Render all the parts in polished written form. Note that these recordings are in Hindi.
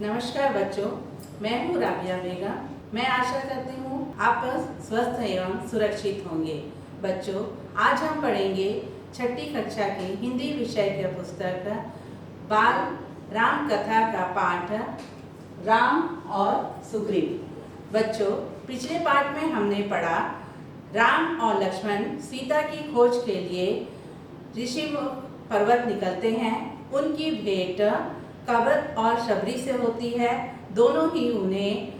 नमस्कार बच्चों, मैं हूँ राबिया बेगम। मैं आशा करती हूँ आप स्वस्थ एवं सुरक्षित होंगे। बच्चों, आज हम पढ़ेंगे छठी कक्षा के हिंदी विषय के पुस्तक बाल राम कथा का पाठ राम और सुग्रीव। बच्चों, पिछले पाठ में हमने पढ़ा राम और लक्ष्मण सीता की खोज के लिए ऋषिमुख पर्वत निकलते हैं। उनकी भेंट कवच और शबरी से होती है। दोनों ही उन्हें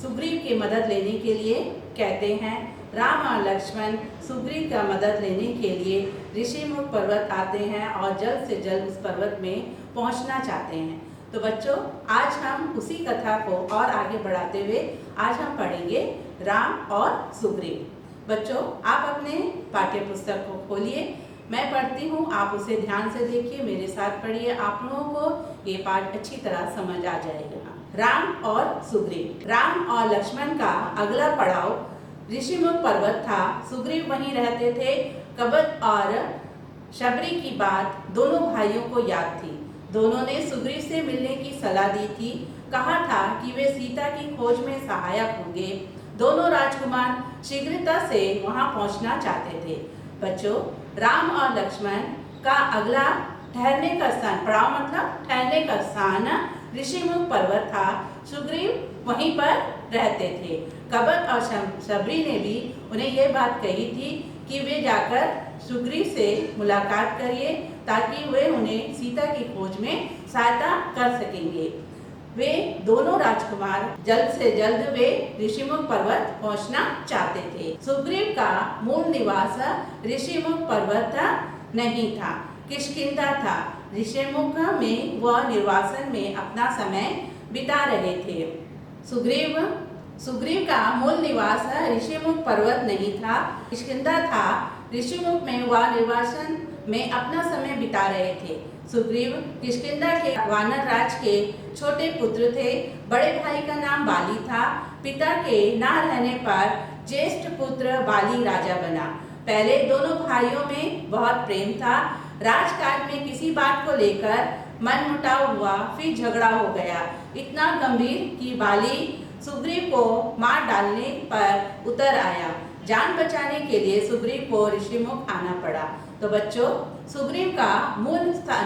सुग्रीव की मदद लेने के लिए कहते हैं। राम और लक्ष्मण सुग्रीव का मदद लेने के लिए ऋषिमुख पर्वत आते हैं और जल्द से जल्द उस पर्वत में पहुंचना चाहते हैं। तो बच्चों, आज हम उसी कथा को और आगे बढ़ाते हुए आज हम पढ़ेंगे राम और सुग्रीव। बच्चों, आप अपने पाठ्य पुस्तक को खोलिए। मैं पढ़ती हूँ, आप उसे ध्यान से देखिए, मेरे साथ पढ़िए। आप लोगों को ये पाठ अच्छी तरह समझ आ जाएगा। राम और सुग्रीव। राम और लक्ष्मण का अगला पड़ाव ऋषिमुख पर्वत था। सुग्रीव वहीं रहते थे। कवच और शबरी की बात दोनों भाइयों को याद थी। दोनों ने सुग्रीव से मिलने की सलाह दी थी। कहा था कि वे सीता की खोज में सहायक होंगे। दोनों राजकुमार शीघ्रता से वहां पहुंचना चाहते थे। बच्चों, राम और लक्ष्मण का अगला ठहरने का स्थान, पड़ाव मतलब ठहरने का स्थान ऋषिमुख पर्वत था। सुग्रीव वहीं पर रहते थे। कवच और शबरी ने भी उन्हें यह बात कही थी कि वे जाकर सुग्रीव से मुलाकात करिए ताकि वे उन्हें सीता की खोज में सहायता कर सकेंगे। वे दोनों राजकुमार जल्द से जल्द वे ऋषिमुख पर्वत पहुंचना चाहते थे। सुग्रीव का मूल निवास ऋषिमुख पर्वत नहीं था, किष्किंधा था। ऋषिमुख में वह निर्वासन में अपना समय बिता रहे थे। सुग्रीव का मूल निवास ऋषिमुख पर्वत नहीं था, किष्किंधा था। ऋषिमुख में वह निर्वासन में अपना समय बिता रहे थे। सुग्रीव किष्किंधा के वानर राज के छोटे पुत्र थे। बड़े भाई का नाम बाली था। पिता के ना रहने पर ज्येष्ठ पुत्र बाली राजा बना। पहले दोनों भाइयों में बहुत प्रेम था। राजकाज में किसी बात को लेकर मनमुटाव हुआ, फिर झगड़ा हो गया। इतना गंभीर कि बाली सुग्रीव को मार डालने पर उतर आया। जान बचाने के लिए सुग्रीव को ऋषिमुख आना पड़ा। तो बच्चों, सुग्रीव का मूल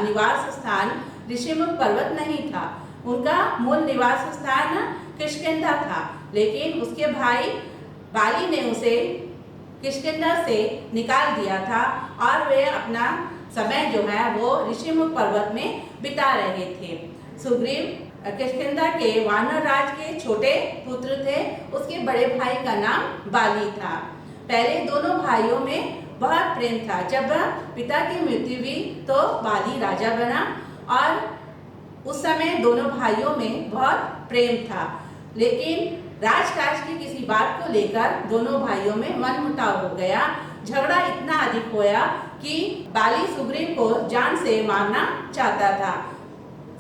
निवास स्थान ऋषिमुख पर्वत नहीं था। उनका मूल निवास स्थान किष्किंधा था। लेकिन उसके भाई बाली ने उसे किष्किंधा से निकाल दिया था और वे अपना समय जो है वो ऋषिमुख पर्वत में बिता रहे थे। सुग्रीव किष्किंधा के वानर राज के छोटे पुत्र थे। उसके बड़े भाई का नाम बाली था। पहले दोनों भाइयों में बहुत प्रेम था। जब पिता की मृत्यु हुई तो बाली राजा बना और उस समय दोनों भाइयों में बहुत प्रेम था। लेकिन राजकाज की किसी बात को लेकर दोनों भाइयों में मनमुटाव हो गया। झगड़ा इतना अधिक हुआ कि बाली सुग्रीव को जान से मारना चाहता था।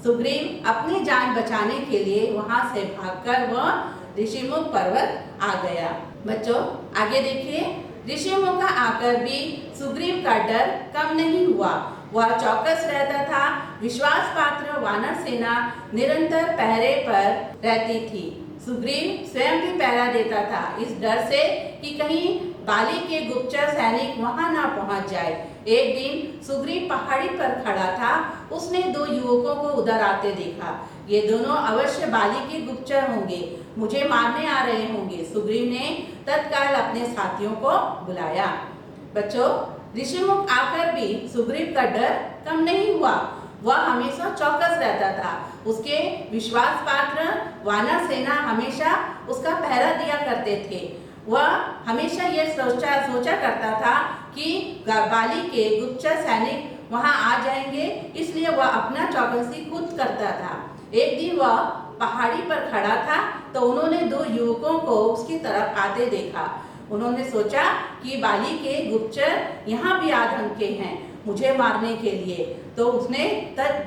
सुग्रीव अपनी जान बचाने के लिए वहां से भागकर वह ऋषिमुख पर्वत आ गया। बच्चों, आगे देखिए। ऋषिमुख आकर भी सुग्रीव का डर कम नहीं हुआ। वह चौकस रहता था। विश्वास पात्र वानर सेना निरंतर पहरे पर रहती थी। सुग्रीव स्वयं भी पहरा देता था, इस डर से कि कहीं बाली के गुप्तचर सैनिक वहां ना पहुंच जाए। एक दिन सुग्रीव पहाड़ी पर खड़ा था। उसने दो युवकों को उधर आते देखा। ये दोनों अवश्य बाली के गुप्तचर होंगे, मुझे मारने आ रहे होंगे। सुग्रीव ने तत्काल अपने साथियों को बुलाया। बच्चों, ऋषिमुख आकर भी सुग्रीव का डर कम नहीं हुआ। वह हमेशा चौकस रहता था। उसके विश्वास पात्र वानर सेना हमेशा उसका पहरा दिया करते थे। वह हमेशा यह सोचा करता था कि बाली के गुप्तचर सैनिक वहां आ जाएंगे, इसलिए वह अपना चौकसी खुद करता था। एक दिन वह पहाड़ी पर खड़ा था तो उन्होंने दो युवकों को उसकी तरफ आते देखा। उन्होंने सोचा कि बाली के गुप्तचर यहाँ भी आ धमके हैं मुझे मारने के लिए। तो उसने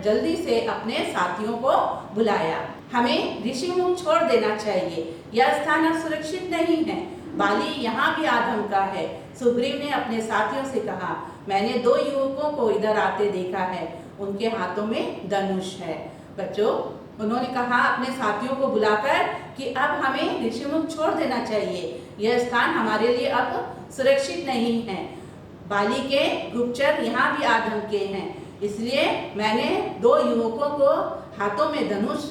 जल्दी से अपने साथियों को बुलाया। हमें ऋषिमुख छोड़ देना चाहिए, यह स्थान अब सुरक्षित नहीं है। बाली यहाँ भी आधमका है। सुग्रीव ने अपने साथियों से कहा, मैंने दो युवकों को इधर आते देखा है, उनके हाथों में धनुष है। बच्चों, उन्होंने कहा अपने साथियों को बुलाकर कि अब हमें ऋषिमुख छोड़ देना चाहिए, यह स्थान हमारे लिए अब सुरक्षित नहीं है। बाली के गुप्तचर यहाँ भी आ धमके हैं, इसलिए मैंने 2 युवकों को हाथों में धनुष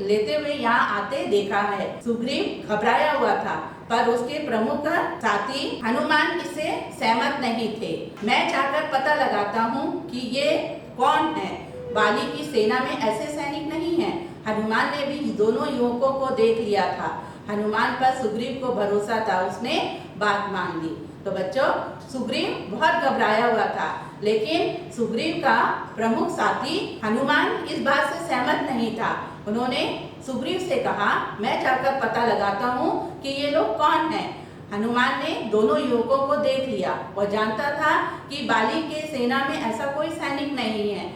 लेते हुए यहाँ आते देखा है। सुग्रीव घबराया हुआ था, पर उसके प्रमुख साथी हनुमान इससे सहमत नहीं थे। मैं जाकर पता लगाता हूँ कि ये कौन है। बाली की सेना में ऐसे सैनिक नहीं हैं। हनुमान ने भी दोनों युवकों को देख लिया था। हनुमान पर सुग्रीव को भरोसा था, उसने बात मान ली। तो बच्चों, सुग्रीव बहुत घबराया हुआ था, लेकिन सुग्रीव का प्रमुख साथी हनुमान इस बात से सहमत नहीं था। उन्होंने सुग्रीव से कहा, मैं जाकर पता लगाता हूँ कि ये लोग कौन हैं। हनुमान ने दोनों युवकों को देख लिया। वह जानता था कि बाली के सेना में ऐसा कोई सैनिक नहीं है।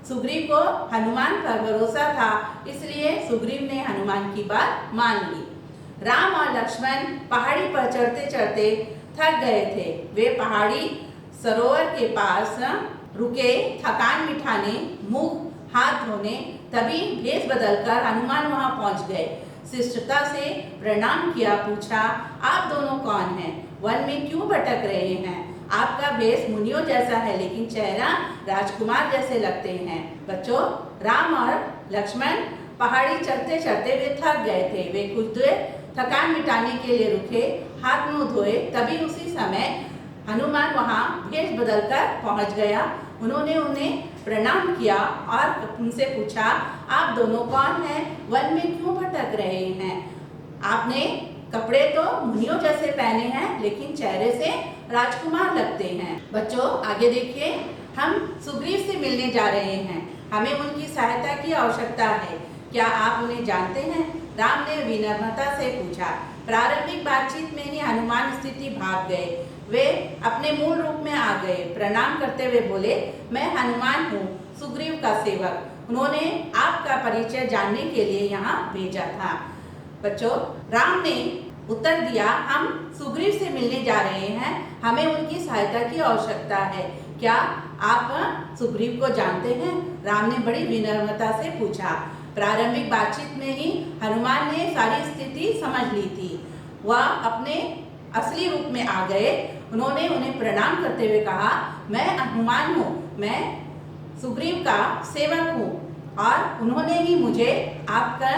सुग्रीव को हनुमान पर भरोसा था, इसलिए सुग्रीव ने हनुमान की बात मान ली। राम और लक्ष्मण पहाड़ी पर चढ़ते चढ़ते थक गए थे। वे पहाड़ी सरोवर के पास रुके, थकान मिटाने, मुंह हाथ धोने। तभी भेष बदलकर हनुमान वहां पहुंच गए। शिष्टता से प्रणाम किया, पूछा, आप दोनों कौन हैं? वन में क्यों भटक रहे हैं? आपका भेष मुनियों जैसा है, लेकिन चेहरा राजकुमार जैसे लगते हैं। बच्चों, राम और लक्ष्मण पहाड़ी चढ़ते चढ़ते वे थक गए थे। वे कुछ देर थकान मिटाने के लिए रुके, हाथ मुंह धोए। तभी उसी समय हनुमान वहां भेष बदलकर पहुंच गया। उन्होंने उन्हें प्रणाम किया और उनसे पूछा, आप दोनों कौन हैं? वन में क्यों भटक रहे हैं? आपने कपड़े तो मुनियों जैसे पहने हैं, लेकिन चेहरे से राजकुमार लगते हैं। बच्चों, आगे देखिए, हम सुग्रीव से मिलने जा रहे हैं। हमें उनकी सहायता की आवश्यकता है। क्या आप उन्हें जानते हैं? राम ने विनम्रता से पूछा। प्रारंभिक बातचीत में ही हनुमान स्थिति भाग गए। वे अपने मूल रूप में आ गए। प्रणाम करते हुए बोले, मैं हनुमान हूँ, सुग्रीव का सेवक। उन्होंने आपका परिचय जानने के लिए यहाँ भेजा था। बच्चों, राम ने उत्तर दिया, हम सुग्रीव से मिलने जा रहे हैं। हमें उनकी सहायता की आवश्यकता है। क्या आप सुग्रीव को जानते हैं? राम ने बड़ी विनम्रता से पूछा। प्रारंभिक बातचीत में ही हनुमान ने सारी स्थिति समझ ली थी। वह अपने असली रूप में आ गए। उन्होंने उन्हें प्रणाम करते हुए कहा, मैं हनुमान हूँ, मैं सुग्रीव का सेवक हूँ और उन्होंने ही मुझे आपका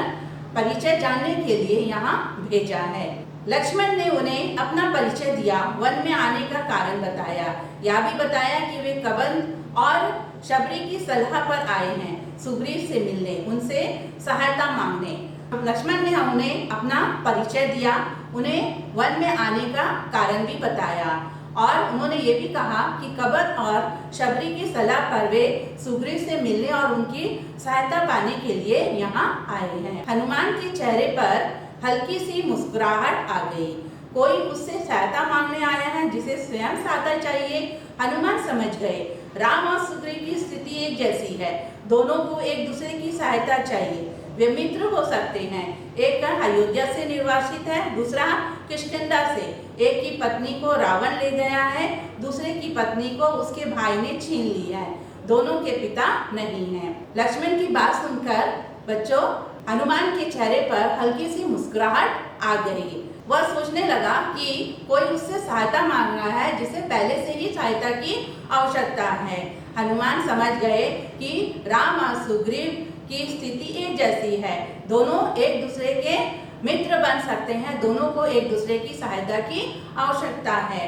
परिचय जानने के लिए यहाँ भेजा है। लक्ष्मण ने उन्हें अपना परिचय दिया, वन में आने का कारण बताया। यह भी बताया कि वे कबंध और शबरी की सलाह पर आए हैं, सुग्रीव से मिलने, उनसे सहायता मांगने। लक्ष्मण ने उन्हें अपना परिचय दिया, उन्हें वन में आने का कारण भी बताया और उन्होंने ये भी कहा कि कबंध और शबरी की सलाह पर वे सुग्रीव से मिलने और उनकी सहायता पाने के लिए यहाँ आए हैं। हनुमान के चेहरे पर हल्की सी मुस्कुराहट आ गई। कोई उससे सहायता मांगने आया है जिसे स्वयं सहायता चाहिए। हनुमान समझ गए, राम और सुग्रीव की स्थिति एक जैसी है। दोनों को एक दूसरे की सहायता चाहिए। वे मित्र हो सकते हैं। एक अयोध्या से निर्वासित है, दूसरा किष्किंधा से। एक की पत्नी को रावण ले गया है, दूसरे की पत्नी को उसके भाई ने छीन ली है। दोनों के पिता नहीं हैं। लक्ष्मण की बात सुनकर बच्चों, हनुमान के चेहरे पर हल्की सी मुस्कुराहट आ गई। वह सोचने लगा कि कोई उससे सहायता मांग रहा है जिसे पहले से ही सहायता की आवश्यकता है। हनुमान समझ गए कि राम और सुग्रीव की स्थिति एक जैसी है। दोनों एक दूसरे के मित्र बन सकते हैं। दोनों को एक दूसरे की सहायता की आवश्यकता है।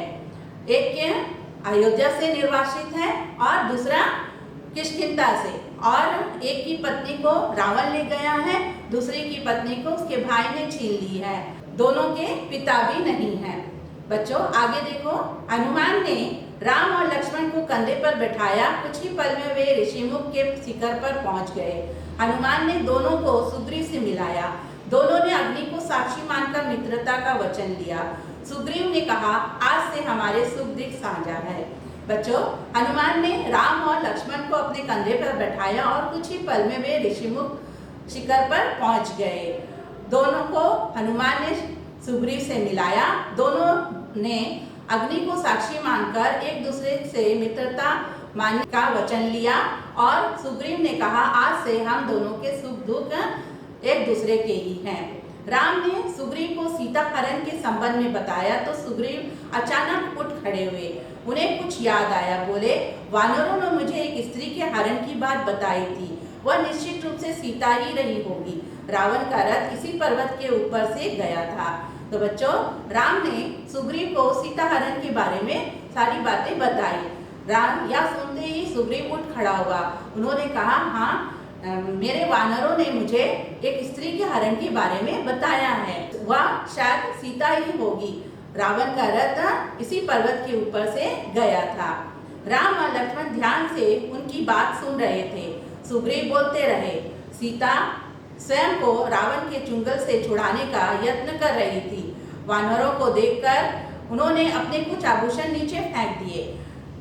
एक के अयोध्या से निर्वासित है और दूसरा किष्किंधा से, और एक की पत्नी को रावण ले गया है, दूसरे की पत्नी को उसके भाई ने छीन ली है। दोनों के पिता भी नहीं है। बच्चों, आगे देखो, हनुमान ने राम और लक्ष्मण को कंधे पर बैठाया। कुछ ही पल में वे ऋषिमुख के शिखर पर पहुंच गए। हनुमान ने दोनों को सुग्रीव से मिलाया। दोनों ने अग्नि को साक्षी मानकर मित्रता का वचन लिया। सुग्रीव ने कहा, आज से हमारे सुख दुख साझा है। बच्चों, हनुमान ने राम और लक्ष्मण को अपने कंधे पर बैठाया और कुछ ही पल में वे ऋषिमुख शिखर पर पहुंच गए। दोनों को हनुमान ने सुग्रीव से मिलाया। दोनों ने अग्नि को साक्षी मानकर एक दूसरे से मित्रता मानने का वचन लिया और सुग्रीव ने कहा, आज से हम दोनों के सुख दुख एक दूसरे के ही हैं। राम ने सुग्रीव को सीता हरण के संबंध में बताया तो सुग्रीव अचानक उठ खड़े हुए। उन्हें कुछ याद आया। बोले, वानरों ने मुझे एक स्त्री के हरण की बात बताई थी, वह निश्चित रूप से सीता ही रही होगी। रावण का रथ इसी पर्वत के ऊपर से गया था। तो बच्चों, राम ने सुग्रीव को सीता हरण के बारे में सारी बातें बताई। राम यह सुनते ही सुग्रीव उठ खड़ा हुआ। उन्होंने कहा, हाँ, मेरे वानरों ने मुझे एक स्त्री के हरण के बारे में बताया है, वह शायद सीता ही होगी। रावण का रथ इसी पर्वत के ऊपर से गया था। राम और लक्ष्मण ध्यान से उनकी बात सुन रहे थे। सुग्रीव बोलते रहे। सीता स्वयं को रावण के चुंगल से छुड़ाने का यत्न कर रही थी। वानरों को देखकर उन्होंने अपने कुछ आभूषण नीचे फेंक दिए।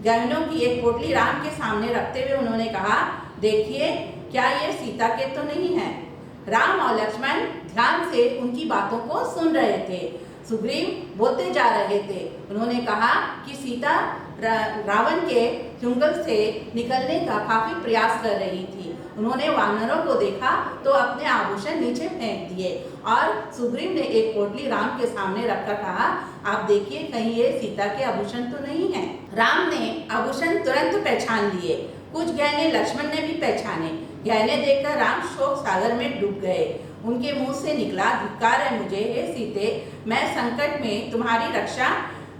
गहनों की एक पोटली राम के सामने रखते हुए उन्होंने कहा, देखिए, क्या ये सीता के तो नहीं है। राम और लक्ष्मण ध्यान से उनकी बातों को सुन रहे थे। सुग्रीव बोलते जा रहे थे। उन्होंने कहा कि सीता रावण के चुंगल से निकलने का काफी प्रयास कर रही थी। उन्होंने वानरों को देखा तो अपने आभूषण नीचे फेंक दिए और सुग्रीव ने एक पोटली राम के सामने रखकर कहा, आप देखिए, कहीं ये सीता के आभूषण तो नहीं है। राम ने आभूषण तुरंत पहचान लिए। कुछ गहने लक्ष्मण ने भी पहचाने। गहने देखकर राम शोक सागर में डूब गए। उनके मुंह से निकला, धिक्कार है मुझे, हे सीते, मैं संकट में तुम्हारी रक्षा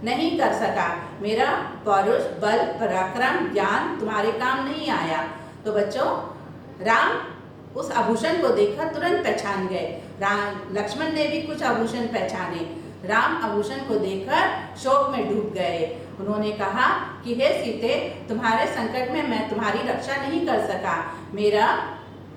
नहीं कर सका। मेरा पौरुष, बल, पराक्रम, ज्ञान तुम्हारे काम नहीं आया। तो बच्चों, राम उस आभूषण को देखकर तुरंत पहचान गए। लक्ष्मण ने भी कुछ आभूषण पहचाने। राम आभूषण को देखकर शोक में डूब गए। उन्होंने कहा कि हे सीते, तुम्हारे संकट में मैं तुम्हारी रक्षा नहीं कर सका। मेरा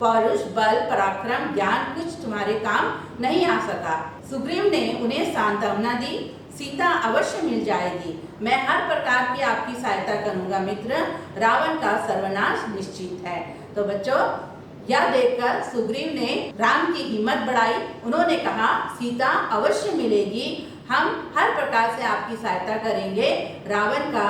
पौरुष, बल, पराक्रम, ज्ञान कुछ तुम्हारे काम नहीं आ सका। सुग्रीव ने उन्हें सांत्वना दी। सीता अवश्य मिल जाएगी। मैं हर प्रकार की आपकी सहायता करूंगा मित्र। रावण का सर्वनाश निश्चित है। तो बच्चों, यह देखकर सुग्रीव ने राम की हिम्मत बढ़ाई। उन्होंने कहा, सीता अवश्य मिलेगी, हम हर प्रकार से आपकी सहायता करेंगे। रावण का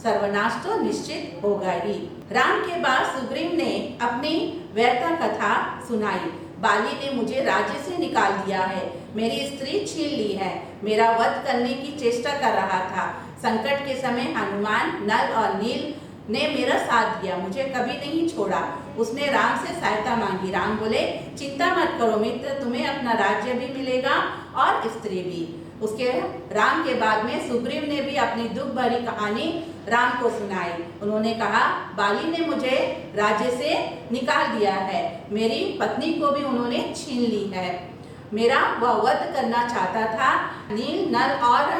सर्वनाश तो निश्चित होगा ही। राम के बाद सुग्रीव ने अपनी वीरता कथा सुनाई। बाली ने मुझे राज्य से निकाल दिया है, मेरी स्त्री छीन ली है, मेरा वध करने की चेष्टा कर रहा था। संकट के समय हनुमान, नल और नील ने मेरा साथ दिया, मुझे कभी नहीं छोड़ा। उसने राम से सहायता मांगी। राम बोले, चिंता मत करो मित्र, तुम्हें अपना राज्य भी मिलेगा और स्त्री भी। उसके राम के बाद में सुग्रीव ने भी अपनी दुख भरी कहानी राम को सुनाई। उन्होंने कहा, बाली ने मुझे राज्य से निकाल दिया है, मेरी पत्नी को भी उन्होंने छीन ली है, मेरा वह वध करना चाहता था। नील, नल और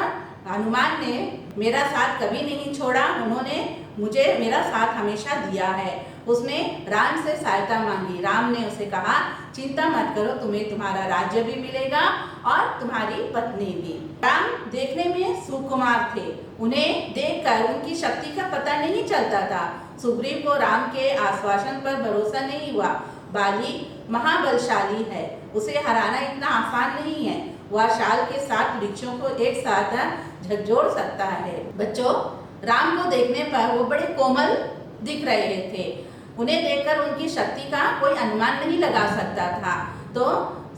हनुमान ने मेरा साथ कभी नहीं छोड़ा, उन्होंने मुझे मेरा साथ हमेशा दिया है। उसने राम से सहायता मांगी। राम ने उसे कहा, चिंता मत करो, तुम्हें तुम्हारा राज्य भी मिलेगा और तुम्हारी पत्नी भी। राम देखने में सुकुमार थे। उन्हें देखकर उनकी शक्ति का पता नहीं चलता था। सुग्रीव को राम के आश्वासन पर भरोसा नहीं हुआ। बाली महाबलशाली है, उसे हराना इतना आसान नहीं है। वह शाल के 7 वृक्षों को एक साथ झकझोर सकता है। बच्चों, राम को देखने पर वो बड़े कोमल दिख रहे थे। उन्हें देखकर उनकी शक्ति का कोई अनुमान नहीं लगा सकता था। तो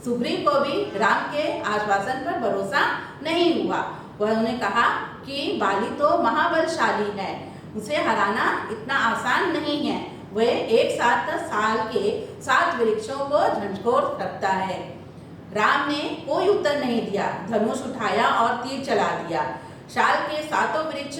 सुग्रीव को भी राम के आश्वासन पर भरोसा नहीं हुआ। उन्होंने कहा कि बाली तो महाबलशाली है, उसे हराना इतना आसान नहीं है। वह एक साथ साल के 7 वृक्षों को झंझोर सकता है। राम ने कोई उत्तर नहीं दिया, धनुष उठाया और तीर चला दिया। शाल के 7 वृक्ष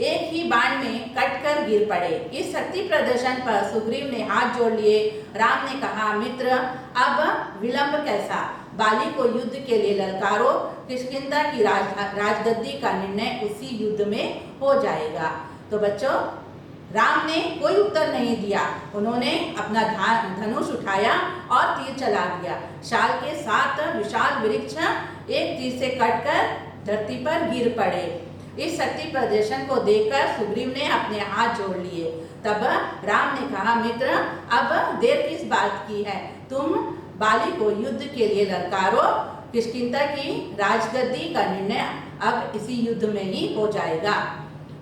एक ही बाण में कटकर गिर पड़े। इस शक्ति प्रदर्शन पर सुग्रीव ने हाथ जोड़ लिए। राम ने कहा, मित्र, अब विलंब कैसा, बाली को युद्ध के लिए ललकारो। किष्किंधा की राजगद्दी का निर्णय उसी युद्ध में हो जाएगा। तो बच्चों, राम ने कोई उत्तर नहीं दिया। उन्होंने अपना धनुष उठाया और तीर चला दिया। शाल के 7 विशाल वृक्ष एक तीर से कटकर धरती पर गिर पड़े। इस शक्ति प्रदर्शन को देखकर सुग्रीव ने अपने हाथ जोड़ लिए। तब राम ने कहा, मित्र, अब देर किस बात की है, तुम बाली को युद्ध के लिए ललकारो। किष्किंधा की राजगद्दी का निर्णय अब इसी युद्ध में ही हो जाएगा।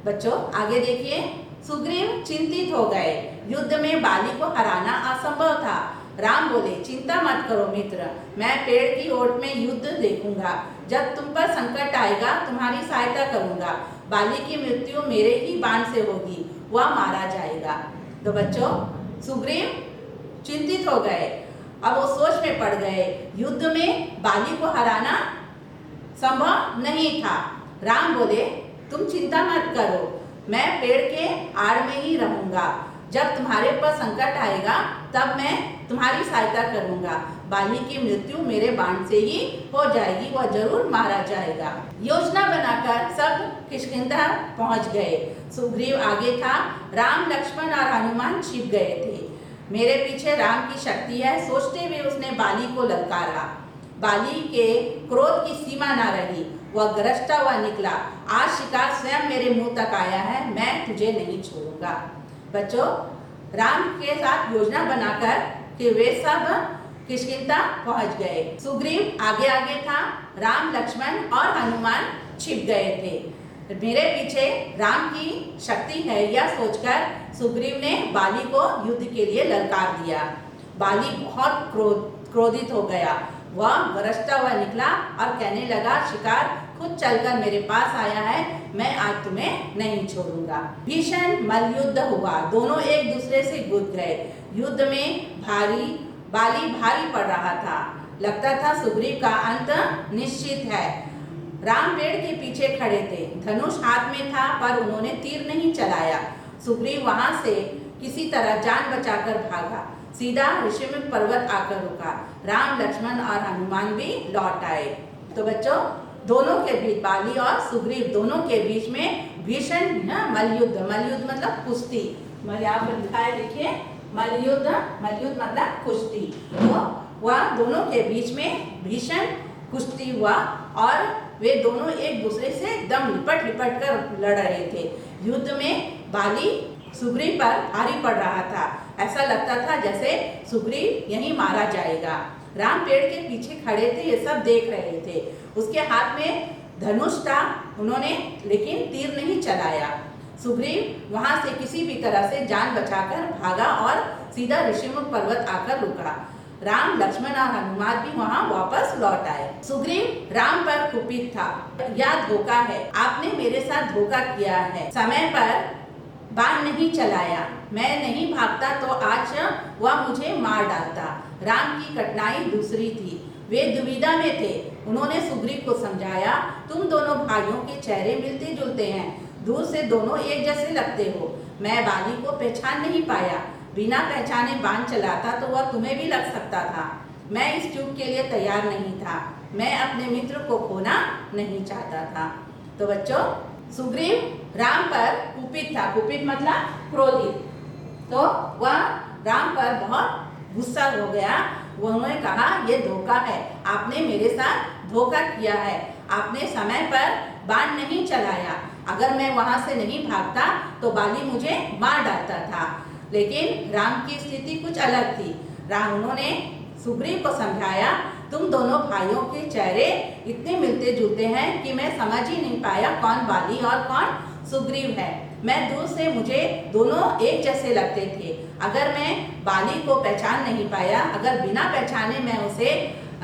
बच्चों, आगे देखिए। सुग्रीव चिंतित हो गए। युद्ध में बाली को हराना असंभव था। राम बोले, चिंता मत करो मित्र, मैं पेड़ की ओट में युद्ध देखूंगा। जब तुम पर संकट आएगा तुम्हारी सहायता करूंगा। बाली की मृत्यु मेरे ही बाण से होगी, वह मारा जाएगा। तो बच्चों, सुग्रीव चिंतित हो गए। अब वो सोच में पड़ गए, युद्ध में बाली को हराना संभव नहीं था। राम बोले, तुम चिंता मत करो, मैं पेड़ के आड़ में ही रहूंगा। जब तुम्हारे ऊपर संकट आएगा तब मैं तुम्हारी सहायता करूंगा। बाली की मृत्यु मेरे बाण से ही हो जाएगी, वह जरूर मारा जाएगा। योजना बनाकर सब किष्किंधा पहुंच गए। सुग्रीव आगे था, राम लक्ष्मण और हनुमान छिप गए थे। मेरे पीछे राम की शक्ति है, सोचते हुए उसने बाली को ललकारा। बाली के क्रोध की सीमा न रही, वह गरजता हुआ निकला, आज शिकार स्वयं मेरे मुंह तक आया है, मैं तुझे नहीं छोड़ूंगा। बच्चों, राम के साथ योजना बनाकर कि वे सब किष्किंधा पहुंच गए। सुग्रीव आगे आगे था, राम लक्ष्मण और हनुमान छिप गए थे। मेरे पीछे राम की शक्ति है, यह सोचकर सुग्रीव ने बाली को युद्ध के लिए ललकार दिया। बाली बहुत क्रोधित हो गया, वह गरजता हुआ निकला और कहने लगा, शिकार खुद चलकर मेरे पास आया है, मैं आज तुम्हें नहीं छोड़ूंगा। भीषण मल्लयुद्ध हुआ, दोनों एक दूसरे से कूद गए। युद्ध में बाली भारी पड़ रहा था। लगता था सुग्रीव का अंत निश्चित है। राम पेड़ के पीछे खड़े थे, धनुष हाथ में था पर उन्होंने तीर नहीं चलाया। सुग्रीव वहां से किसी तरह जान बचाकर भागा, सीधा ऋषिमुख पर्वत आकर रुका। राम लक्ष्मण और हनुमान भी लौट आए। तो बच्चों, दोनों के बीच, बाली और सुग्रीव दोनों के बीच में भीषण मल्लयुद्ध मतलब कुश्ती, यहाँ पर लिखा है, देखिए, मल्लयुद्ध मतलब कुश्ती। तो वह दोनों के बीच में भीषण कुश्ती हुआ और वे दोनों एक दूसरे से एकदम लिपट कर लड़ रहे थे। युद्ध में बाली सुग्रीव पर भारी पड़ रहा था, ऐसा लगता था जैसे सुग्रीव यहीं मारा जाएगा। राम पेड़ के पीछे खड़े थे, ये सब देख रहे थे। उसके हाथ में धनुष था, उन्होंने लेकिन तीर नहीं चलाया। सुग्रीव वहां से किसी भी तरह से जान बचाकर भागा और सीधा ऋषिमुख पर्वत आकर रुका। राम लक्ष्मण और हनुमान भी वहां वापस लौट आए। सुग्रीव राम पर कुपित था, यह धोखा है, आपने मेरे साथ धोखा किया है, समय पर बाण नहीं चलाया, मैं नहीं भागता तो आज वह मुझे मार डालता। राम की कठिनाई दूसरी थी, वे दुविधा में थे। उन्होंने सुग्रीव को समझाया, तुम दोनों भाइयों के चेहरे मिलते जुलते हैं, दूर से दोनों एक जैसे लगते हो। मैं बाली को पहचान नहीं पाया, बिना पहचाने बाण चलाता तो वह तुम्हें भी लग सकता था। मैं इस चूक के लिए तैयार नहीं था, मैं अपने मित्र को खोना नहीं चाहता था। तो बच्चों, सुग्रीव राम पर कुपित था, कुपित मतलब क्रोधित। तो वह राम पर बहुत गुस्सा हो गया। उन्होंने कहा, ये धोखा है, आपने मेरे साथ धोखा किया है, आपने समय पर बाण नहीं चलाया। अगर मैं वहां से नहीं भागता तो बाली मुझे मार डालता था। लेकिन राम की स्थिति कुछ अलग थी। उन्होंने सुग्रीव को समझाया, तुम दोनों भाइयों के चेहरे इतने मिलते जुलते हैं कि मैं समझ ही नहीं पाया कौन बाली और कौन सुग्रीव है। मैं दूर से मुझे दोनों एक जैसे लगते थे। अगर मैं बाली को पहचान नहीं पाया, अगर बिना पहचाने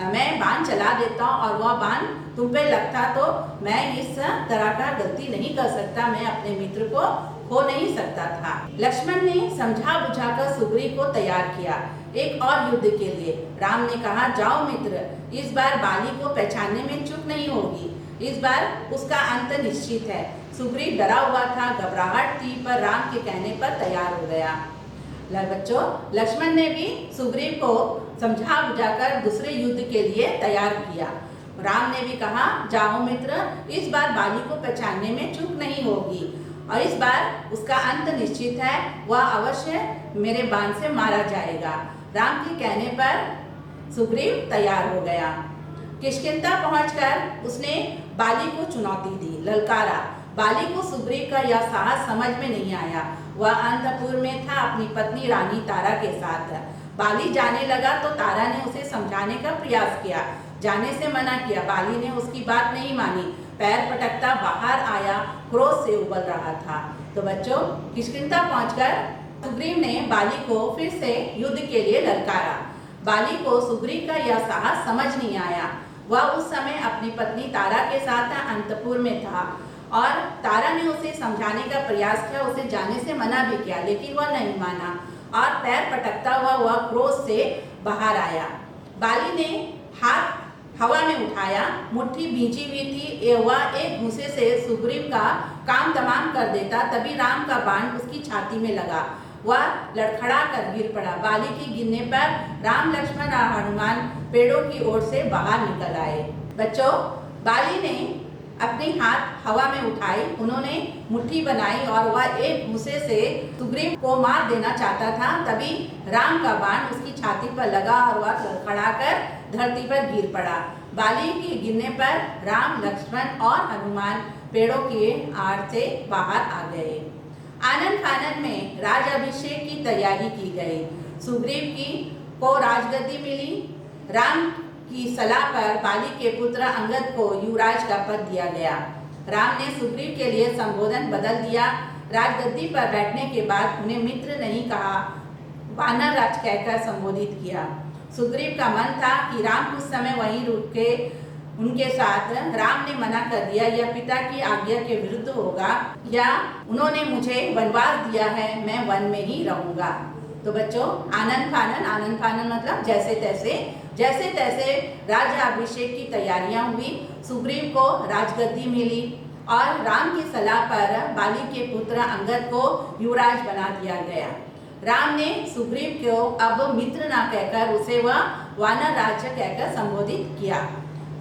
मैं बाण चला देता और वह बाण तुम पे लगता तो मैं इस तरह का गलती नहीं कर सकता, मैं अपने मित्र को खो नहीं सकता था। लक्ष्मण ने समझा बुझाकर सुग्रीव को तैयार किया एक और युद्ध के लिए। राम ने कहा, जाओ मित्र, इस बार बाली को पहचानने में चूक नहीं होगी, इस बार उसका अंत निश्चित है। सुग्रीव डरा हुआ था, घबराहट थी, पर राम के कहने पर तैयार हो गया। बच्चों, लक्ष्मण ने भी सुग्रीव को समझा बुझाकर दूसरे युद्ध के लिए तैयार किया। राम ने भी कहा, जाओ मित्र, इस बार बाली को पहचानने में चूक नहीं होगी और इस बार उसका अंत निश्चित है, वह अवश्य मेरे बाण से मारा जाएगा। राम के कहने पर सुग्रीव तैयार हो गया। किष्किंधा पहुंचकर उसने बाली को चुनौती दी, ललकारा। बाली को सुग्रीव का यह साहस समझ में नहीं आया। वह अंतपुर में था अपनी पत्नी रानी तारा के साथ। बाली जाने लगा तो तारा ने उसे समझाने का प्रयास किया, जाने से मना किया। बाली ने उसकी बात नहीं मानी। पैर पटकता बाहर आया, क्रोध से उबल रहा था। तो बच्चों, किष्किंधा पहुंचकर सुग्रीव ने बाली को फिर से युद्ध के लिए ललकारा। बाली को सुग्रीव का यह साहस समझ नहीं आया। वह उस समय अपनी पत्नी तारा के साथ अंतपुर में था और तारा ने उसे समझाने का प्रयास किया, उसे जाने से मना भी किया, लेकिन वह नहीं माना और पैर पटकता हुआ वह क्रोध से बाहर आया। बाली ने हाथ हवा में उठाया, मुट्ठी भींची हुई थी, वह एक घूंसे से सुग्रीव का काम तमाम कर देता। तभी राम का बाण उसकी छाती में लगा, वह लड़खड़ा कर गिर पड़ा। बाली के गिरने पर राम, लक्ष्मण और हनुमान पेड़ों की ओर से बाहर निकल आए। बच्चों, बाली ने अपने हाथ हवा में उठाई, उन्होंने मुट्ठी बनाई और वह एक घूंसे से सुग्रीव को मार देना चाहता था। तभी राम का बाण उसकी छाती पर लगा और वह लड़खड़ा कर धरती पर गिर पड़ा। बाली के गिरने पर राम, लक्ष्मण और हनुमान पेड़ों की आड़ से बाहर आ गए। आनन फानन में राजाभिषेक की तैयारी की गई। सुग्रीव को राजगद्दी मिली। राम की सलाह पर बाली के पुत्र अंगद को युवराज का पद दिया गया। राम ने सुग्रीव के लिए संबोधन बदल दिया। राजगद्दी पर बैठने के बाद उन्हें मित्र नहीं कहा, वानर राज कहकर संबोधित किया। सुग्रीव का मन था कि राम कुछ समय वहीं रुक के उनके साथ। राम ने मना कर दिया, यह पिता की आज्ञा के विरुद्ध होगा, या उन्होंने मुझे वनवास दिया है, मैं वन में ही रहूंगा। तो बच्चों, आनन फानन मतलब जैसे तैसे राज्याभिषेक की तैयारियां हुई। सुग्रीव को राजगद्दी मिली और राम की सलाह पर बाली के पुत्र अंगद को युवराज बना दिया गया। राम ने सुग्रीव को अब मित्र ना कहकर उसे वह वानर राज्य कहकर संबोधित किया।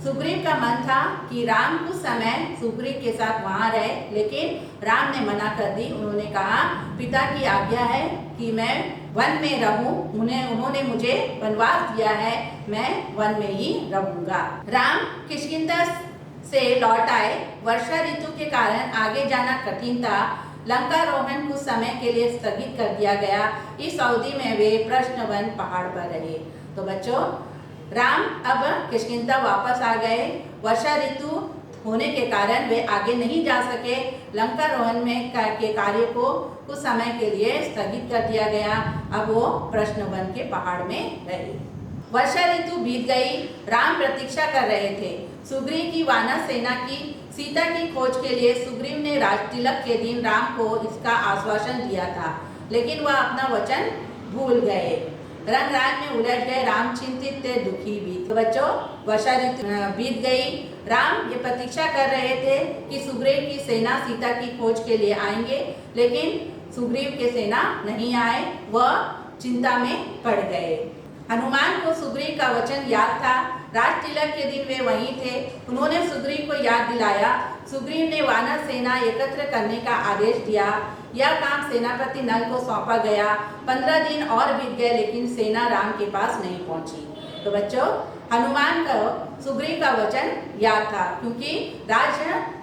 सुग्रीव का मन था कि राम कुछ समय सुग्रीव के साथ वहाँ रहे, लेकिन राम ने मना कर दी। उन्होंने कहा, पिता की आज्ञा है कि मैं वन में रहूं, उन्होंने मुझे वनवास दिया है, मैं वन में ही रहूंगा। राम किष्किंधा से लौट आए। वर्षा ऋतु के कारण आगे जाना कठिन था। लंकारोहण कुछ समय के लिए स्थगित कर दिया गया। इस अवधि में वे प्रश्नवन पहाड़ पर रहे। तो बच्चों, राम अब किष्किंधा वापस आ गए। वर्षा ऋतु होने के कारण वे आगे नहीं जा सके। लंकारोहण में के कार्य को कुछ समय के लिए स्थगित कर दिया गया। अब वो प्रश्नवन के पहाड़ में रहे। वर्षा ऋतु बीत गई। राम प्रतीक्षा कर रहे थे सुग्रीव की वानर सेना की। सीता की खोज के लिए सुग्रीव ने राजतिलक के दिन राम को इसका आश्वासन दिया था, लेकिन वह अपना वचन भूल गए। रंगराज में उलझ गए। राम चिंतित थे, दुखी भी। तो बच्चों, वर्षा ऋतु बीत गई। राम ये प्रतीक्षा कर रहे थे कि सुग्रीव की सेना सीता की खोज के लिए आएंगे, लेकिन सुग्रीव की सेना नहीं आए। वह चिंता में पड़ गए। हनुमान को सुग्रीव का वचन याद था। राज तिलक के दिन वे वहीं थे। उन्होंने सुग्रीव को याद दिलाया। सुग्रीव ने वानर सेना एकत्र करने का आदेश दिया। यह काम सेनापति नल को सौंपा गया। 15 दिन और बीत गए, लेकिन सेना राम के पास नहीं पहुंची। तो बच्चों, हनुमान को सुग्रीव का वचन याद था, क्योंकि राज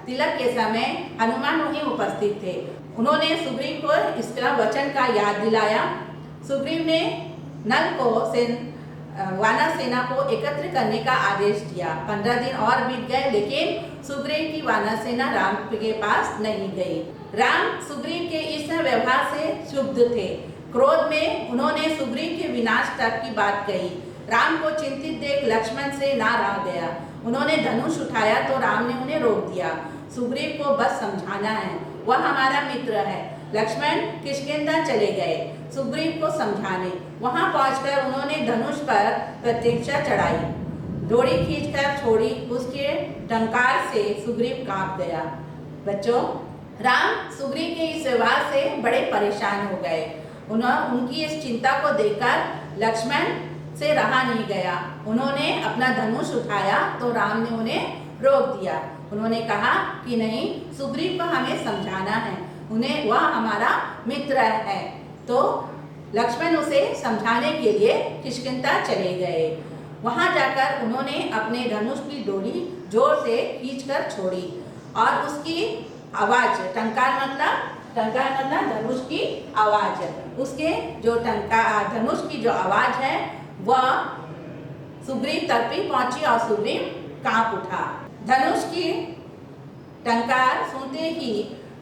तिलक के समय हनुमान वहीं उपस्थित थे। उन्होंने सुग्रीव को इसका वचन का याद दिलाया। सुग्रीव ने नल को वानर सेना को एकत्र करने का आदेश दिया। 15 दिन और बीत गए, लेकिन सुग्रीव की वानर सेना राम के पास नहीं गई। राम सुग्रीव के इस व्यवहार से क्षुब्ध थे। क्रोध में उन्होंने सुग्रीव के विनाश तक की बात कही। राम को चिंतित देख लक्ष्मण से ना रहा गया। उन्होंने धनुष उठाया तो राम ने उन्हें रोक दिया। सुग्रीव को बस समझाना है, वह हमारा मित्र है। लक्ष्मण किष्किंधा चले गए सुग्रीव को समझाने। वहां पहुंचकर उन्होंने धनुष पर प्रतीक्षा चढ़ाई, डोरी खींचकर छोड़ी। उसके टंकार से सुग्रीव कांप गया। बच्चों, राम सुग्रीव के इस व्यवहार से बड़े परेशान हो गए। उनकी इस चिंता को देखकर लक्ष्मण से रहा नहीं गया। उन्होंने अपना धनुष उठाया तो राम ने उन्हें रोक दिया। उन्होंने कहा कि नहीं, सुग्रीव को हमें समझाना है, वह हमारा मित्र है। तो लक्ष्मण उसे समझाने के लिए किष्किंधा चले गए। वहां जाकर उन्होंने अपने धनुष की डोरी जोर से खींचकर छोड़ी और उसकी आवाज, टंकार मतलब धनुष की आवाज, उसके जो धनुष की जो आवाज है वह सुग्रीव तक भी पहुंची और सुग्रीव कांप उठा। धनुष की टंकार सुनते ही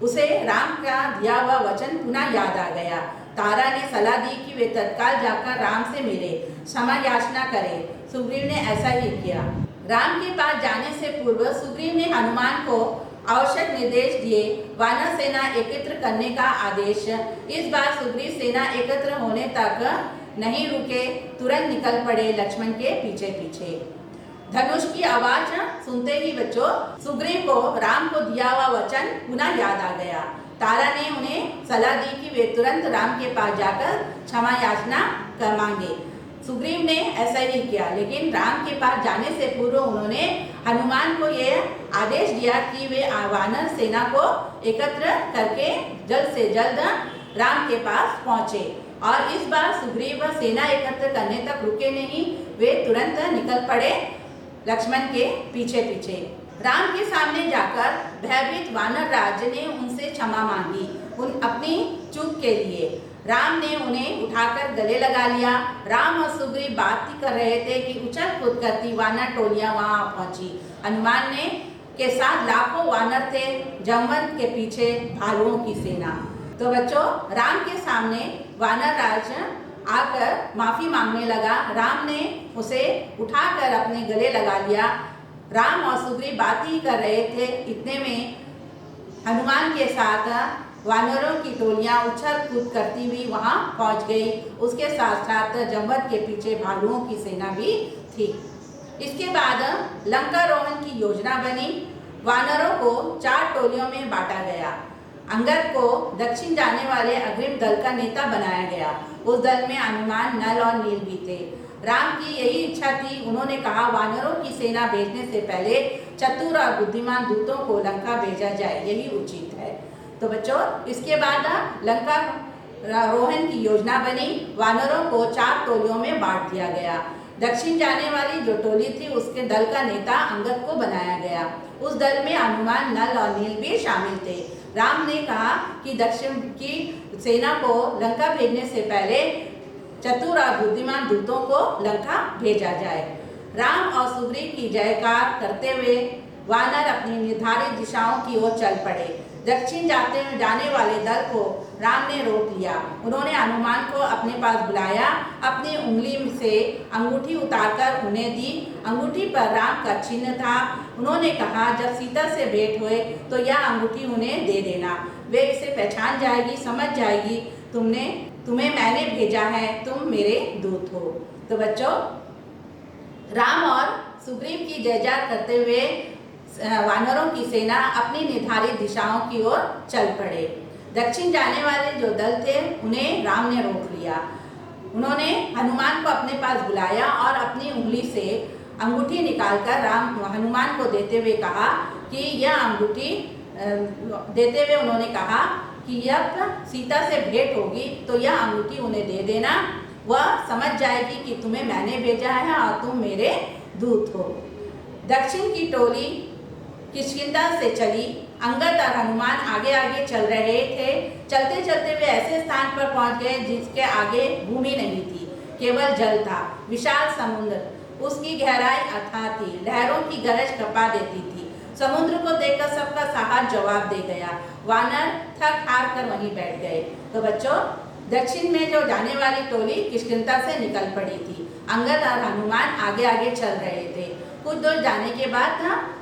उसे राम का दिया हुआ वचन पुनः याद आ गया। तारा ने सलाह दी कि वे तत्काल जाकर राम से मिले, क्षमा याचना करे। सुग्रीव ने ऐसा ही किया। राम के पास जाने से पूर्व सुग्रीव ने हनुमान को आवश्यक निर्देश दिए। वानर सेना एकत्र करने का आदेश। इस बार सुग्रीव सेना एकत्र होने तक नहीं रुके, तुरंत निकल पड़े लक्ष्मण के पीछे पीछे। धनुष की आवाज सुनते ही बच्चों सुग्रीव को राम को दिया हुआ वचन पुनः याद आ गया। तारा ने उन्हें सलाह दी कि वे तुरंत राम के पास जाकर क्षमा याचना कर मांगे। सुग्रीव ने ऐसा ही किया, लेकिन राम के पास जाने से पूर्व उन्होंने हनुमान को यह आदेश दिया कि वे वानर सेना को एकत्र करके जल्द से जल्द राम के पास पहुंचे। और इस बार सुग्रीव सेना एकत्र करने तक रुके नहीं, वे तुरंत निकल पड़े लक्ष्मण के पीछे पीछे। राम के सामने जाकर भयभीत वानर राज ने उनसे क्षमा मांगी अपनी चूक के लिए। राम ने उन्हें उठाकर गले लगा लिया। राम और सुग्रीव बात ही कर रहे थे कि उछल कूद करती वानर टोलियां वहां पहुंची। हनुमान ने के साथ लाखों वानर थे, जमवंत के पीछे भालुओं की सेना। तो बच्चों राम के सामने वानर राज आकर माफी मांगने लगा। राम ने उसे उठाकर अपने गले लगा लिया। राम और सुग्रीव बात ही कर रहे थे, इतने में हनुमान के साथ वानरों की टोलियां उछल कूद करती हुई वहां पहुंच गई। उसके साथ साथ जमवंत के पीछे भालुओं की सेना भी थी। इसके बाद लंकारोहण की योजना बनी। वानरों को 4 टोलियों में बांटा गया। अंगद को दक्षिण जाने वाले अग्रिम दल का नेता बनाया गया। उस दल में हनुमान, नल और नील भी थे। राम की यही इच्छा थी। उन्होंने कहा वानरों की सेना भेजने से पहले चतुर और बुद्धिमान दूतों को लंका भेजा जाए, यही उचित है। तो बच्चों इसके बाद लंका रोहन की योजना बनी। वानरों को 4 टोलियों में बांट दिया गया। दक्षिण जाने वाली जो टोली थी उसके दल का नेता अंगद को बनाया गया। उस दल में हनुमान, नल और नील भी शामिल थे। राम ने कहा कि दक्षिण की सेना को लंका भेजने से पहले चतुर और बुद्धिमान दूतों को लंका भेजा जाए। राम और सुग्रीव की जयकार करते हुए वानर अपनी निर्धारित दिशाओं की ओर चल पड़े। दक्षिण जाने वाले दल को राम ने रोक लिया। उन्होंने हनुमान को अपने पास बुलाया, अपनी उंगली से अंगूठी उतारकर उन्हें दी। अंगूठी पर राम का चिन्ह था। उन्होंने कहा जब सीता से भेंट हुए तो यह अंगूठी उन्हें दे देना। वे इसे पहचान जाएगी, समझ जाएगी तुम्हें मैंने भेजा है, तुम मेरे दूत हो। तो बच्चों राम और सुग्रीव की जय जयकार करते हुए वानरों की सेना अपनी निर्धारित दिशाओं की ओर चल पड़े। दक्षिण जाने वाले जो दल थे उन्हें राम ने रोक लिया। उन्होंने हनुमान को अपने पास बुलाया और अपनी उंगली से अंगूठी निकालकर हनुमान को देते हुए कहा कि यह अंगूठी देते हुए उन्होंने कहा कि जब सीता से भेंट होगी तो यह अंगूठी उन्हें दे देना। वह समझ जाएगी कि तुम्हें मैंने भेजा है और तुम मेरे दूत हो। दक्षिण की टोली किष्किंधा से चली। अंगद और हनुमान आगे आगे चल रहे थे। चलते चलते वे ऐसे स्थान पर पहुंच गए जिसके आगे भूमि नहीं थी, केवल जल था। विशाल समुद्र, उसकी गहराई अथाह थी, लहरों की गरज कपा देती थी। समुद्र को देखकर सबका साहस जवाब दे गया। वानर थक हार कर वहीं बैठ गए। तो बच्चों दक्षिण में जो जाने वाली टोली किष्किंधा से निकल पड़ी थी। अंगद और हनुमान आगे आगे चल रहे थे। कुछ दूर जाने के बाद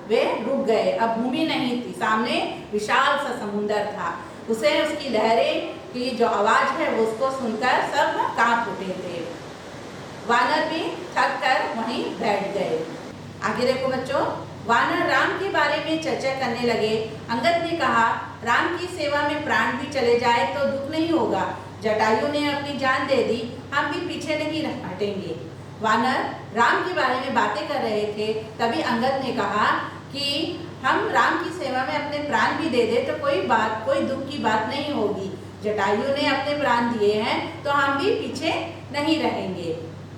वे रुक गए। अब भूमि नहीं थी, सामने विशाल सा समुद्र था। उसे उसकी लहरें की जो आवाज है उसको सुनकर सब कांप उठे थे। वानर भी थक कर वहीं बैठ गए। आगे देखो बच्चों, वानर राम के बारे में चर्चा करने लगे। अंगद ने कहा राम की सेवा में प्राण भी चले जाए तो दुख नहीं होगा। जटायु ने अपनी जान दे दी, हम भी पीछे नहीं हटेंगे। वानर राम के बारे में बातें कर रहे थे। तभी अंगद ने कहा कि हम राम की सेवा में अपने प्राण भी दे दे तो कोई दुख की बात नहीं होगी। जटायु ने अपने प्राण दिए हैं तो हम भी पीछे नहीं रहेंगे।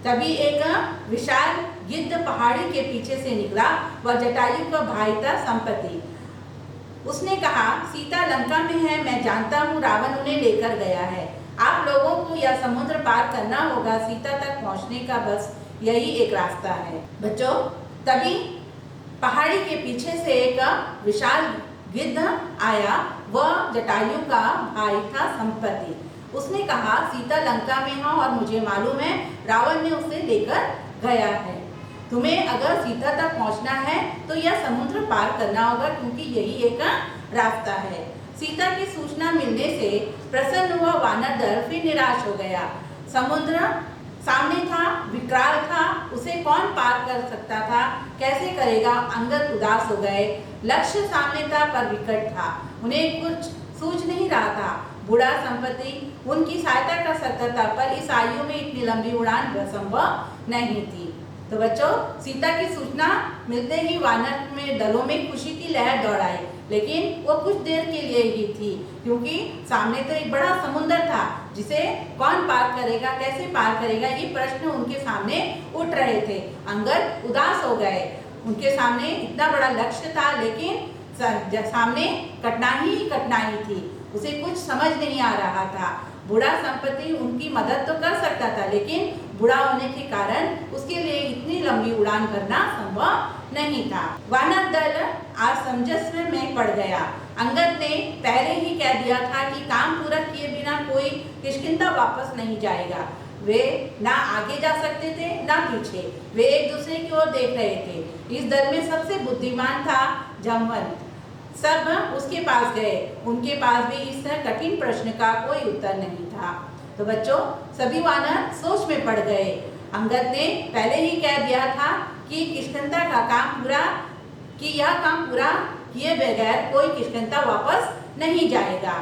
तभी एक विशाल गिद्ध पहाड़ी के पीछे से निकला। वह जटायु का भाई था संपत्ति। उसने कहा सीता लंका में है, मैं जानता हूँ रावण उन्हें लेकर गया है। आप लोगों को यह समुद्र पार करना होगा। सीता तक पहुँचने का बस यही एक रास्ता है। बच्चों तभी पहाड़ी के पीछे से एक विशाल गिद्ध आया, वह जटायु का भाई था संपत्ति। उसने कहा सीता लंका में है और मुझे मालूम है रावण ने उसे लेकर गया है। तुम्हें अगर सीता तक पहुंचना है तो यह समुद्र पार करना होगा, क्योंकि यही एक रास्ता है। सीता की सूचना मिलने से प्रसन्न हुआ वानर दल फिर निराश हो गया। समुद्र सामने था, विकराल था, उसे कौन पार कर सकता था, कैसे करेगा। अंगद उदास हो गए। लक्ष्य सामने था पर विकट था, उन्हें कुछ सूझ नहीं रहा था। बूढ़ा संपत्ति उनकी सहायता कर सकता था, पर इस आयु में इतनी लंबी उड़ान संभव नहीं थी। तो बच्चों, सीता की सूचना मिलते ही वानर में दलों में खुशी की लहर दौड़ाई, लेकिन वो कुछ देर के लिए ही थी, क्योंकि सामने तो एक बड़ा समुद्र था जिसे कौन पार करेगा, कैसे पार करेगा, ये प्रश्न उनके सामने उठ रहे थे। अंगद उदास हो गए। उनके सामने इतना बड़ा लक्ष्य था, लेकिन सामने कठिनाई ही कठिनाई थी, उसे कुछ समझ नहीं आ रहा था। बूढ़ा संपत्ति उनकी मदद तो कर सकता था, लेकिन बूढ़ा होने के कारण उसके लिए इतनी लंबी उड़ान करना संभव नहीं था। वानर दल असमंजस में पड़ गया। अंगद ने पहले ही कह दिया था कि काम पूरा किए बिना कोई किष्किंधा वापस नहीं जाएगा। वे ना आगे जा सकते थे ना पीछे, वे एक दूसरे की ओर देख रहे थे। इस दल में सबसे बुद्धिमान था जामवंत। सब उसके पास गए, उनके पास भी इस कठिन प्रश्न का कोई उत्तर नहीं था। तो बच्चों, सभी वानर सोच में पड़ गए। अंगद ने पहले ही कह दिया था कि किष्किंधा का काम पूरा यह काम पूरा किए बगैर कोई किष्किंधा वापस नहीं जाएगा।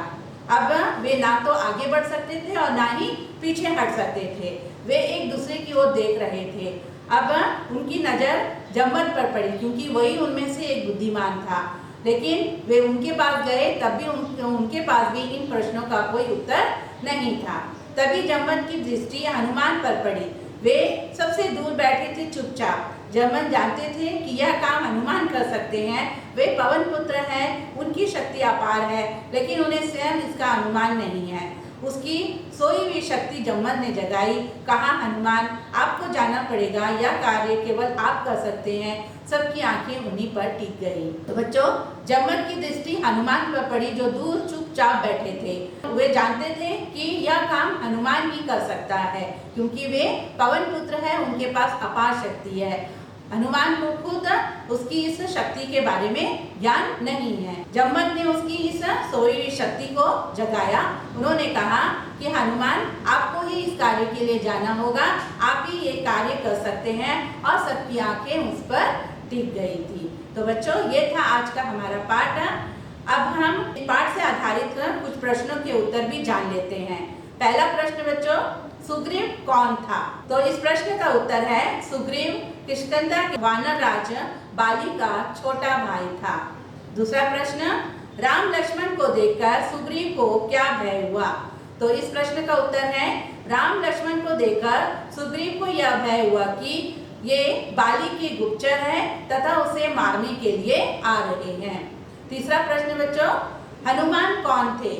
अब वे ना तो आगे बढ़ सकते थे और ना ही पीछे हट सकते थे। वे एक दूसरे की ओर देख रहे थे। अब उनकी नजर जामवंत पर पड़ी, क्योंकि वही उनमें से एक बुद्धिमान था। लेकिन वे उनके पास गए, तब भी उनके पास भी इन प्रश्नों का कोई उत्तर नहीं था। तभी जामवंत की दृष्टि हनुमान पर पड़ी। वे सबसे दूर बैठे थे चुपचाप। जामवंत जानते थे कि यह काम हनुमान कर सकते हैं। वे पवन पुत्र हैं, उनकी शक्ति अपार है, लेकिन उन्हें स्वयं इसका अनुमान नहीं है। उसकी सोई हुई शक्ति जामवंत ने जगाई। कहा, हनुमान, आपको जाना पड़ेगा, यह कार्य केवल आप कर सकते हैं। सबकी आंखें उन्हीं पर टिक गई। तो बच्चों, जामवंत की दृष्टि हनुमान पर पड़ी, जो दूर चुपचाप बैठे थे। वे जानते थे कि यह काम हनुमान ही कर सकता है, क्योंकि वे पवन पुत्र हैं, उनके पास अपार शक्ति है। हनुमान को खुद उसकी इस शक्ति के बारे में ज्ञान नहीं है। जामवंत ने उसकी इस सोई हुई शक्ति को जगाया। उन्होंने कहा कि हनुमान, आपको ही इस कार्य के लिए जाना होगा, आप ही ये कार्य कर सकते हैं। और सबकी आंखें उस पर टिक गई थी। तो बच्चों, ये था आज का हमारा पाठ। अब हम इस पाठ से आधारित कुछ प्रश्नों के उत्तर भी जान लेते हैं। पहला प्रश्न बच्चों, सुग्रीव कौन था? तो इस प्रश्न का उत्तर है, सुग्रीव किष्किंधा के वानर राज बाली का छोटा भाई था। दूसरा प्रश्न, राम लक्ष्मण को देखकर सुग्रीव को क्या भय हुआ? तो इस प्रश्न का उत्तर है, राम लक्ष्मण को देखकर सुग्रीव को यह भय हुआ कि ये बाली के गुप्तचर हैं तथा उसे मारने के लिए आ रहे हैं। तीसरा प्रश्न बच्चों, हनुमान कौन थे?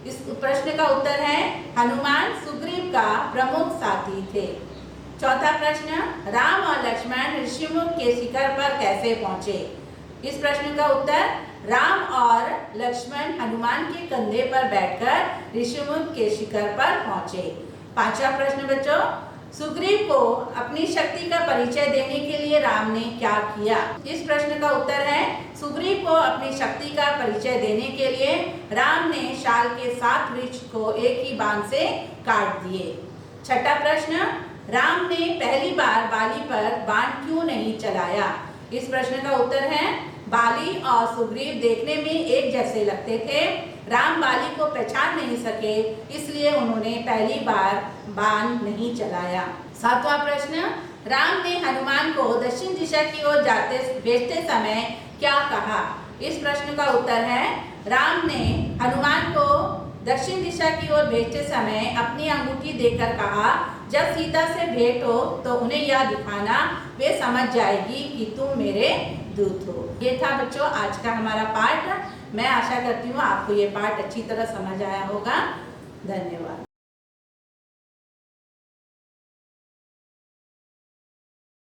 इस प्रश्न का उत्तर है, हनुमान सुग्रीव का प्रमुख साथी थे। चौथा प्रश्न, राम और लक्ष्मण ऋषिमुख के शिखर पर कैसे पहुंचे? इस प्रश्न का उत्तर, राम और लक्ष्मण हनुमान के कंधे पर बैठकर ऋषिमुख के शिखर पर पहुंचे। पांचवा प्रश्न बच्चों, सुग्रीव को अपनी शक्ति का परिचय देने के लिए राम ने क्या किया? इस प्रश्न का उत्तर है, सुग्रीव को अपनी शक्ति का परिचय देने के लिए राम ने शाल के 7 वृक्ष को एक ही बाण से काट दिए। छठा प्रश्न, राम ने पहली बार बाली पर बाण क्यों नहीं चलाया? इस प्रश्न का उत्तर है, बाली और सुग्रीव देखने में एक जैसे लगते थे। राम बाली को पहचान नहीं सके, इसलिए उन्होंने पहली बार बाण नहीं चलाया। सातवां प्रश्न, राम ने हनुमान को दक्षिण दिशा की ओर भेजते समय क्या कहा? इस प्रश्न का उत्तर है, राम ने हनुमान को दक्षिण दिशा की ओर भेजते समय अपनी अंगूठी देकर कहा, जब सीता से भेंट हो तो उन्हें यह दिखाना, वे समझ जाएगी कि तुम मेरे दूत हो। ये था बच्चों आज का हमारा पाठ। मैं आशा करती हूँ आपको ये पाठ अच्छी तरह समझ आया होगा। धन्यवाद।